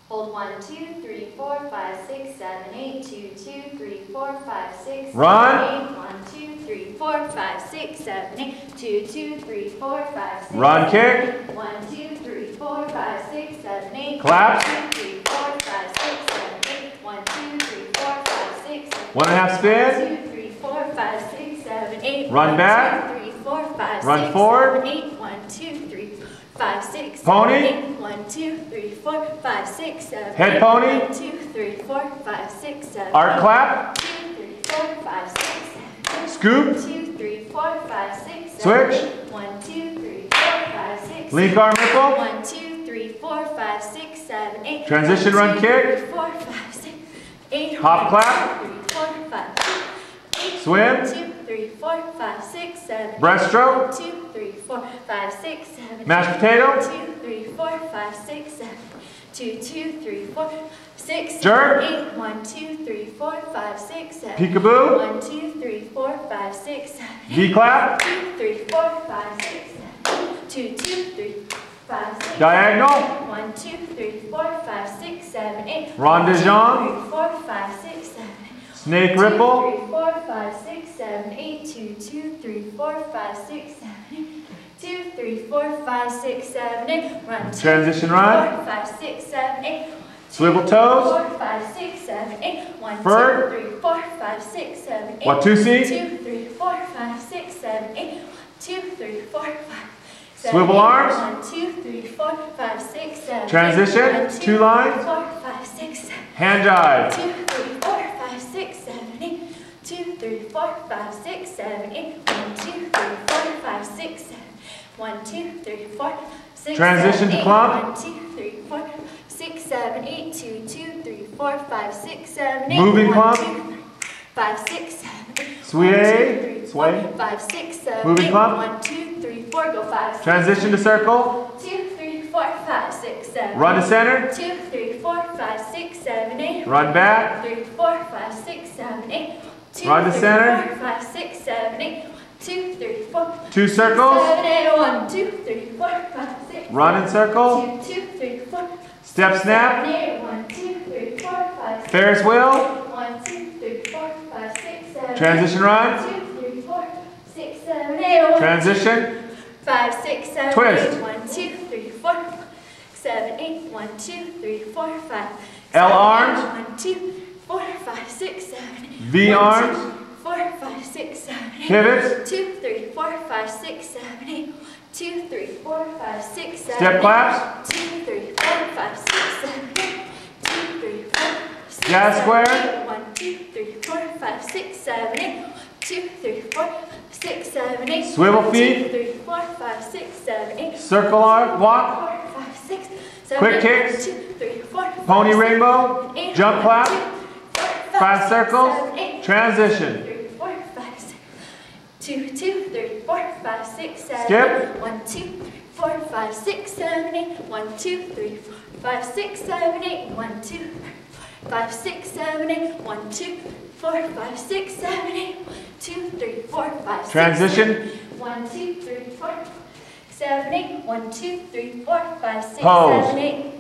Hold 1, 2, 3, 4, 5, 6, 7, 8. 2, 2, 3, 4, 5, 6, 7, Run. 8. 1, 2, 3, 4, 5, 6, 7, 8. 2, 2, 3, 4, 5, 6. Run, kick. 1, 2, 3, 4, 5, 6, 7, 8. Clap. 1, 2, 3, 4, 5, 6, 7, 8. 1, 2, 3, 4, 5, 6, 7, 8. 1.5 spin. 1, 2, 3, 4, 5, 6, 7, 8. Run back. 1, 2, 3, 4, 5, Run 6, forward. 7, 8. 1, 2, 3, 5, 6, 7, Pony. 8. 1, 2, 3, 4, 5, 6, 7, 8. Head pony. 1, 2, 3, 4, 5, 6, 7, 8. Arc clap. 2, 3, 4, 5, 6, 7, 8. Scoop. 2, 3, 4, 5, 6, 7, Switch. 8. 1, 2, 3, 4, 5, 6, Link arm ripple. 1, 2, 3, 4, 5, 6, 7, 8. Transition 1, run 2, kick. 3, 4, 5, 6, 8. Hop clap. 1, 2, 3, 4, 5, 6, 8. Swim. 1, 2, 3, 4, 5, 6, 7, 8. Breaststroke. 1, 2, 3, 4, 5, 6, 7, 8. Mashed potato. 2, 3, 4, 5, 6, 7. 2, 2, 3, 4, 6, Jerk. 8. 1, 2, 3, 4, 5, 6, 7. Peekaboo. 1, 2, 3, 4, 5, 6, 7. V clap. 2, 3, 4, 5, 6, 7. 2, 2, 3, 5, 6. Diagonal. 1, 2, 3, 4, 5, 6, 7, 8. Ronde de 1, 2, jambe. 3, 4, 5, 6, 7. Snake 2, ripple. 3, 4, 5, 6, 7, 8. 2, 2, 3, 4, 5, 6, 7, 8. 2, 3, 4, 5, 6, 7, 8. Run. 2, Transition 3, run. 4, 5, 6, 7, 8. Swivel toes. 4, 5, 6, 7, 8. 1, 2, Bird. 3, 4, 5, 6, 7, 8. Watusi. 2, 3, 4, 5, 6, 7, 8. 2, 3, 4, 5, 7, Swivel 8. arms. 1, 2, 3, 4, 5, 6, 7, Transition. 8. 1, 2, 2 lines. 4, 5, 6, 7. Hand jive. 2, 3, 4, 5, 6, 7, 8. 2, 3, 4, 5, 6, 7, 8. 1, 2, 3, 4, 5, 6, 7. 1, 2, 3, 4, 6, Transition 7, to 8. clump. 1, 2, 3, 4, 6, 7, 8. 2, 2, 3, 4, 5, 6, 7, 8. Moving 1, clump. 2, 5, 6, 7, 8. Sway. 1, 2, 3, 4, Sway. 5, 6, 7, Moving 8. clump. 1, 2, 3, 4, go 5, 6. Transition to circle. 2, 3, 4, 5, 6, 7. Run to center. 2, 3, 4, 5, 6, 7, 8. Run back. 3, 4, 5, 6, 7, 8. 2, Run to 3, center. 4, 5, 6, 7, 8. 2, 3, 4, 2 circles. 7, 8. 1, 2, 3, 4, 5, 6. Run in circle. 2, 2, 3, 4. Step snap. 7, 8. 1, 2, 3, 4, 5, 6. Ferris wheel. 1, 2, 3, 4, 5, 6, 7. Transition run. 2, 3, 4, 6, 7, 8. 1, Transition. 5, 6, 7, Twist. 8. 1, 2, 3, 4, 7, 8. 1, 2, 3, 4, 5. L 7, 8. arms. 1, 2, 4, 5, 6, 7, 8. V 1, arms. 2, 4, 5, 6, 7, 8. Pivots. 2, 3, 4, 5, 6, 7, 8. 2, 3, 4, 5, 6, 7, Step 8. claps. 2, 3, 4, 5, 6, 7, 8. 2, 3, 4, 6, Jazz 7, square. 8. 1, 2, 3, 4, 5, 6, 7, 8. 2, 3, 4, 6, 7, 8. Swivel 1, feet. 2, 3, 4, 5, 6, 7, 8. Circle arm. Walk. 4, 5, 6, 7, Quick 8. kicks. 2, 3, 4, 5, Pony 6, rainbow. 8. Jump clap. 2, 5 circles. Transition. 3, 4, 5, 6. 2, 2, 3, 4, 5, 6, 7. Skip. 1, 2, 3, 4, 5, 6, 7, 8. 1, 2, 3, 4, 5, 6, 7, 8. 1, 2, 5, 6, 7, 8. 1, 2, 4, 5, 6, 7, 8. 2, 3, 4, 5, 6. Transition. 1, 2, 3, 4, 7, 8. 1, 2, 3, 4, 5, 6, Pose. 7, 8.